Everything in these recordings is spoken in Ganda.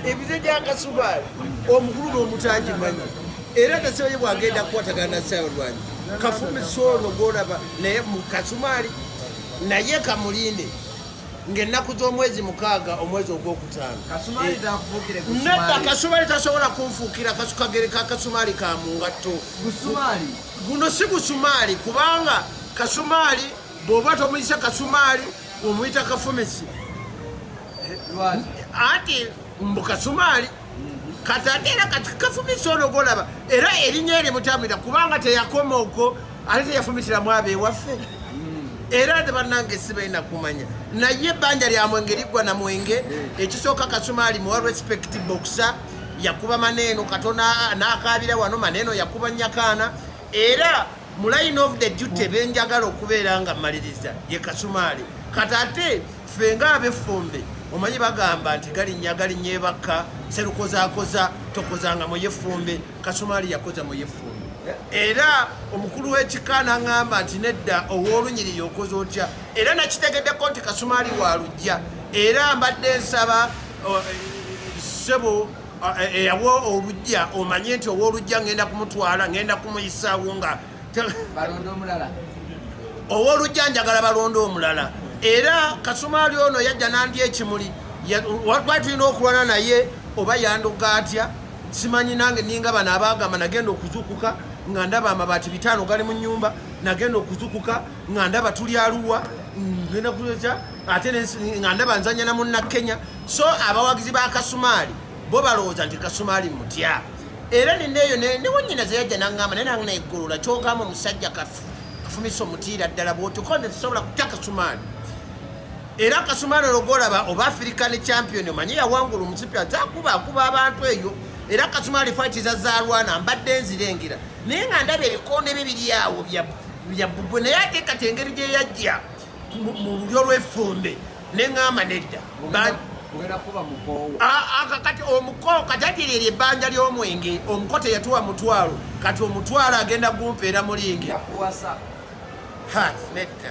ebize bya Kasumaali omukulu n'omutagimanyi era tasebye bwagenda kukwatagana na Ssaabadwanyi Kafumisi ono gw'olaba naye mu Kasumaali naye kamulinde ng'ennaku z'omwezi 6 omwezi ogwokutaano nedda Kasumaali tasobola kunfuukira kagere ka Kasumaali ka mu ngatto guno si Gusumaali kubanga Kasumaali bw'oba tomuyisa Kasumaali omuyita Kafumisi anti mbu Kasumaali kati ate era kati Kafumisi ono gw'olaba era erinnya erimutambulira kubanga teyakoma okwo ate teyafumitiramu abeewaffe era tebannange sibalina kumanya naye ebbanja lya Mwenge liggwa na Mwenge ekisooka Kasumaali muwa respect boxer yakuba Maneeno katona n'akaabira wano Maneeno yakuba Nyakaana era mu line of the duty benjagala okubeera nga mmaliriza ye Kasumaali kati ate ffe ng'ab'effumbe omanyi bagamba nti galinnya ebakka serukozaakoza tokozanga mu yeffumbe Kasumaali yakoza mu yeffumbe era omukulu w'ekika n'aŋŋamba nti nedda ow'olunyiriri okoze otya era nakitegeddeko nti Kasumaali walujja era mbadde nsaba ssebo eyawa olujja omanye nti ow'olujja ngenda kumutwala ngenda kumuyisaawo nga ow'olujja njagala balonda omulala era Kasumaali ono yajja nandya ekimuli twali tulina okulwana naye oba yandoga atya simanyi nange ninga bano abaagamba nagenda okuzukuka nga ndaba amabaati 5 gali mu nnyumba nagenda okuzukuka nga ndaba tuli Arua ngenda kuleza ate nga ndaba nzanya na munna Kenya so abawagizi ba Kasumaali bo balowooza nti Kasumaali mutya era neneeyo newonyinaze yajja naŋŋamba naye nange nayeggolola kyogamba omusajja Kafumisi omutiira ddala bw'otikonde tisobola kutya Kasumaali era Kasumaali olwogolaba oba African champion omanyi yawangula omusipi akuba abantu eyo era Kasumaali fight zazaalwana mbadde nzirengera naye nga ndaba ebikonde bye biri awo bya bbubwe naye ate kati engeri gye yajja mu lulyo lw'effumbe neŋŋamba nedda kati omuko kati atirira ebbanja ly'omwenge omuko teyatuwa mutwalo kati omutwalo agenda gumpeera mulingi nedda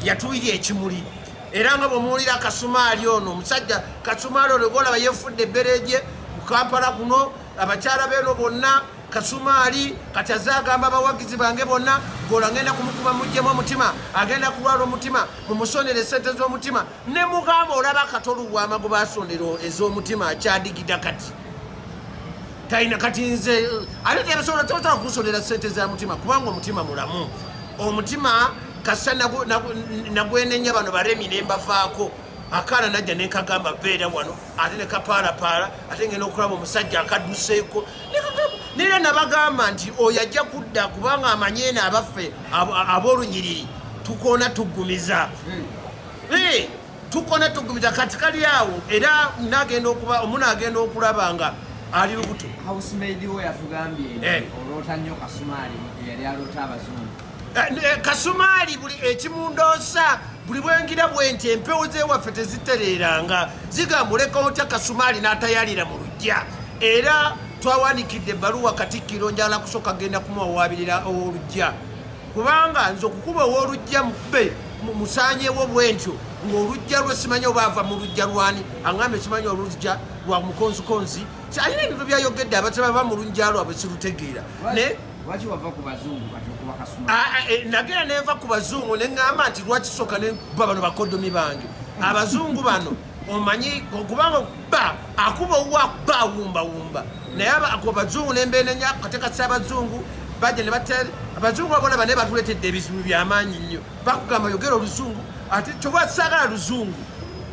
yatuwirya ekimuli era nga bw'omuwulira Kasumaali ono omusajja Kasumaali ono gw'olaba yeefudde ebbereje ku Kampala kuno abakyala beeno bonna Kasumaali kati azaagamba abawagizi bange bonna gola ngenda kumukuba muggyemu omutima agenda kulwala omutima mumusonera esente z'omutima ne mugamba olaba katoluwa amagoba asondero ez'omutima akyadigida kati talina kati nze ate tebasobola kunsonera sente za mutima kubanga omutima mulamu omutima kasa nagwenenya bano baremi nembavaako akaana najja nenkagamba beera wano ate nekapaalapaala ate ngenda okulaba omusajja akadduseeko nera nabagamba nti oyo ajja kudda kubanga amanyeena abaffe ab'olunyiriri tukoona tuggumiza tukoona tuggumiza kati kali awo era omuntu agenda okulaba nga ali lubuto housemaid we yatugambye oloota nnyo Kasumaali yali aloota abazungu Kasumaali buli ekimundoosa buli bwengira bwenti empewo z'ewaffe tezitereeranga zigamba oleka otya Kasumaali n'atayalira mu lujja era twawanikidde ebbaluwa Katikkiro njagala kusooka genda kumuwawaabirira ow'olujja kubanga nze okukuba ow'olujja mukube musaanyeewo bwentyo ng'olujja lwe simanyi oba ava mu lujja lwani aŋŋambe simanyi olujja lwa mukonzikonzi alina ebintu byayogedde abatebava mu lujja lwabwe sirutegeera lwaki wava ku bazungu kati okuba Kasumaali nagera nenva ku bazungu neŋŋamba nti lwaki soka nekuba bano bakodomi bange abazungu bano omanyi kubanga akuba owa wumbawumba naye abazungu nembenenya katekatisa abazungu bajja ne batera abazungu abona bane batuletedde ebizibu byamaanyi nnyo bakugamba yogera oluzungu ate kyoba saagala luzungu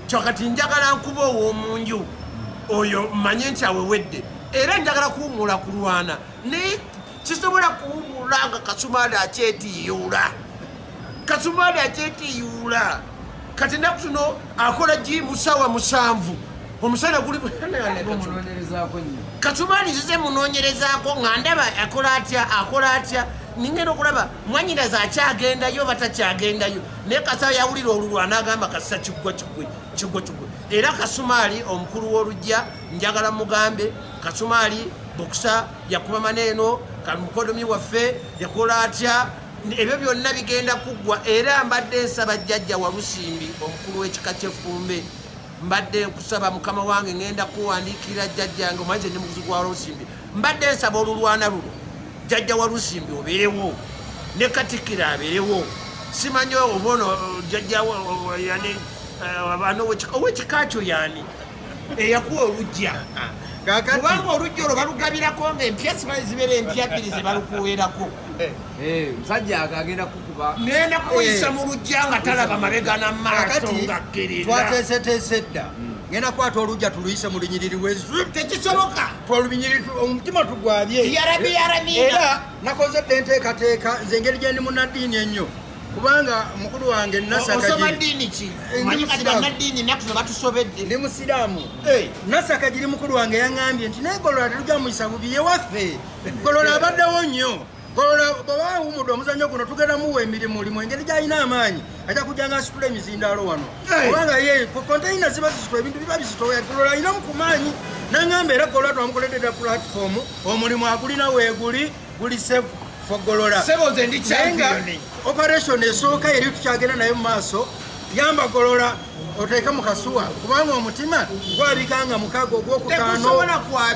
kyokati njagala nkuba ow'omunju oyo mmanye nti awewedde era njagala kuwumula kulwana naye kisobola kuwumula nga Kasumaali akyetiyuula kati ennaku zino akola jimu ssaawa 7 omusana guli Kasumaali nzize munoonyerezaako nga ndaba akola atya ningenda okulaba mwanyiraza akyagendayo batakyagendayo naye Kasa yawulira olulwa n'agamba Kasa kiggwa era Kasumaali omukulu w'olujja njagala mugambe Kasumaali boxer yakuba Maneeno kamukodomi waffe yakola atya ebyo byonna bigenda kuggwa era mbadde nsaba jjajja Walusimbi omukulu w'ekika ky'effumbe mbadde nkusaba mukama wange ngenda kuwandiikira jjajjange omanyi ndi mukuzi gwa Lusimbi mbadde nsaba olulwana luno jjajja wa Lusimbi obeerewo ne Katikkiro abeerewo simanyi obono jjajja yani owekika kyo yani eyakuwa olujja kubanga olujja olwo balugabirako ng'empya zibeera empya bbiri ze balukuweerako musajja agenda kukuba nenda kuyisa mu lujja nga talaba mabega n'amaaso ngakkerera twateeseteese dda ngenda kwata olujja tuluyise mu lunyiriri wezu tekisoboka twolunyiriri omutima tugwabye yarabiyaramiina era nakoze dde enteekateeka nze engeri gye ndi munnaddiini ennyo kubanga mukulu wange osoma ddiini ki manyi kati bannaddiini ennaku zo batusobedde ndi musiraamu nasaka giri mukulu wange yaŋŋambye nti naye golola telujja muyisa bubi ye waffe golola abaddewo nnyo golola bwaba awumudde omuzannyo guno tugenda muwa emirimu limu engeri gy'alina amaanyi ajja kujja nga asitula emizindaalo wano kubanga ye konteyina ziba zisitula ebintu biba bizitoya golola alinamu ku maanyi naŋŋamba era golola twamukoleddera pulatifomu omulimu agulina weeguli guli save fogolola sebo nze ndi championi operation esooka yeri tukyagenda naye mu maaso yamba golola oteeka mu kasuwa kubanga omutima gwabikanga mukaaga ogwokutaano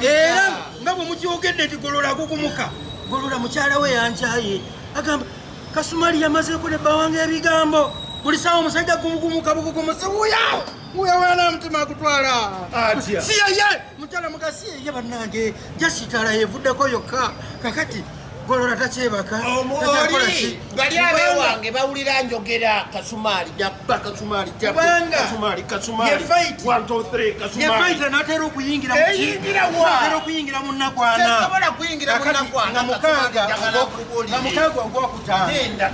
era nga bwe mukyogedde nti golola gugumuka golola mukyala we yanjaye agamba Kasumali yamazeeko ne bbawange ebigambo buli saawa omusajja gumugumuka bugugumuse wuyawana mutima agutwala si yeye mukyala muga si yeye bannange jasitala yevuddeko yokka kakati golola takyebaka oli bali abewange bawulira njogera Kasumali jabba Kasumali jabba Kasumali yefaita natera okuyingira mu nnakwana nga mukaaga ogwokutaano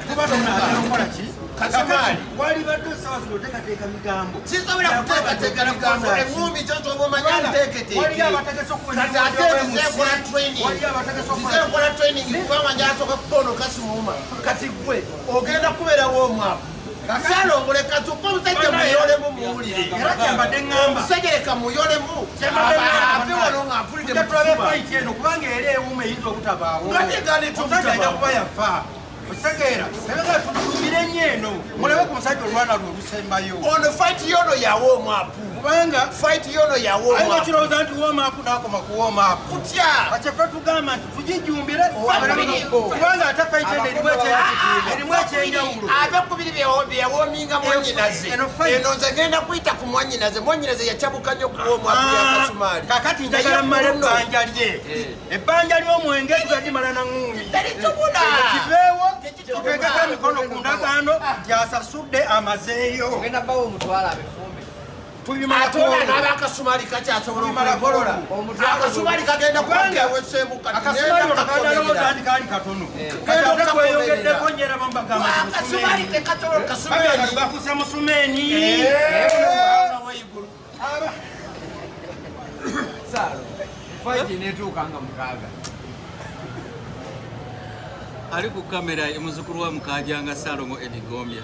kuba tonatera okukola ki Kasumali wali badde sawa zino teekateeka migambo sisobola kuteekateeka migambo engumi kyotoba omanya nteeketeeke wali abategese kati ate zizeekola training kubanga njatoka kubono kasimuuma kati gwe ogenda kubeerawo omwavu salongole katupa omusajja muyolemu muwulire era kyembadde ŋŋamba omusajja leka muyolemu ate wano ng'ampulidde mutubafaiti eno kubanga era ewuuma eyinza obutabaawo omusajja ajja kuba yafa otegeera ebega tutulumire nnyo eno mulabe ku musajja olwana lwe olusembayo ono fight yono yawo omwapu kubanga fight yono yawo omwapu ayina kirowooza nti womaapu n'akoma ku womaapu kutya bakyefe tugamba nti tugijumbire kubanga ate fight eno erimu ekyenjawulo abekubiri byeyawoominga mwanyinaze eno nze ngenda kuyita ku mwanyinaze mwanyinaze yakyabuka nnyo ku womwapu ya Kasumali kakati njagala mmala ebbanja lye ebbanja ly'omwenge tugalimala na ŋŋumi talitubula kiveewo tuteekeko emikono ku ndagaano gyasasudde amazeeyo ogenda bawo omutwala abefumbe n'abakasumali kakyasobola okugolola akasumali kagenda kubageewo esembuka akasumali olakadalowooza ndi kaali katono kati ate kweyogeddeko nyera bambagamba akasumali tekatola kasumeni bafuuse musumeni saalo faiji netuuka nga mukaaga ali ku kamera muzukulu wa Mukajanga Salongo Edigombya,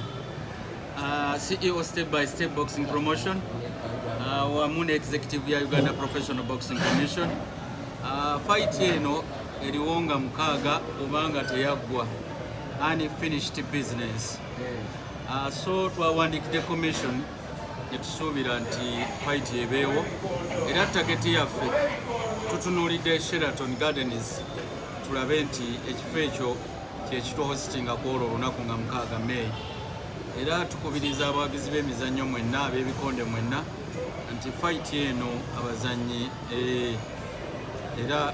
CEO Step by Step Boxing Promotion, wamune executive ya Uganda Professional Boxing Commission. Fight eno eriwonga mukaaga obanga teyaggwa unfinished business. So twawandikidde commission netusuubira nti fight ebeewo era target yaffe tutunuulidde Sheraton Gardens tulabe nti ekifo ekyo kyekituhositinga kwolwo olunaku nga 6 May era tukubiriza abawagizi b'emizannyo mwenna ab'ebikonde mwenna nti fight eno abazannyi era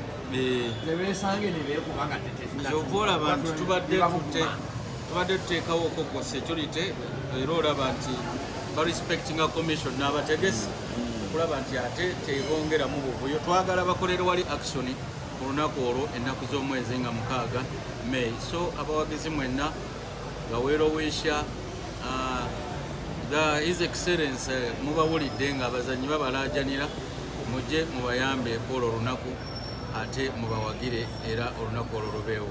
kyova olaba nti tubadde tuteekawo koko security era olaba nti barespectinga commission n'abategesi okulaba nti ate tebongeramu buvuyo twagala bakolere wali action olunaku olwo ennaku z'omwezi nga 6 May. So abawagizi mwenna gaweeroweesya His Excellency mubawulidde nga abazannyi babalaajanira mujje mubayambe olwo olunaku ate mubawagire era olunaku olwo lubeewo.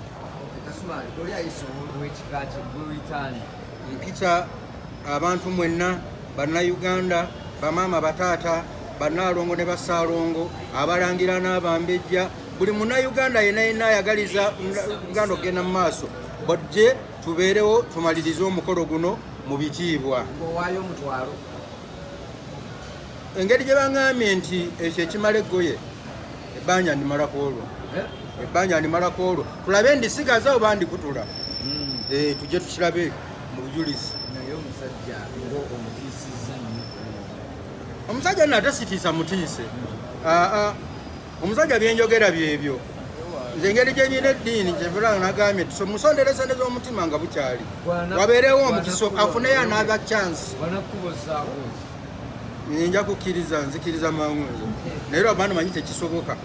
Mpita abantu mwenna bannayuganda bamaama bataata bannaalongo ne basaalongo abalangira n'abambejja buli munnayuganda yenna ayagaliza Uganda okugenda mu maaso bajje tubeerewo tumalirize omukolo guno mu bitiibwa. engeri gye baŋŋambye nti ekyo ekimala eggoye ebbanja ndimalako olwo ebbanja ndimalako olwo tulabe ndisigaza oba ndikutula tujje tukirabe mu bujulizi. naye omusajja ngo omutiisizza nnyo omusajja nate sitiisa mutiise omusajja byenjogera byebyo nze engeri gye nyina eddiini gyebula nagambye musondereze neza omutima nga bukyali wabeerewo omukiso afuneyo another chance banakkubozaako nja kukkiriza nzikiriza mangu naye lwabana manyi tekisoboka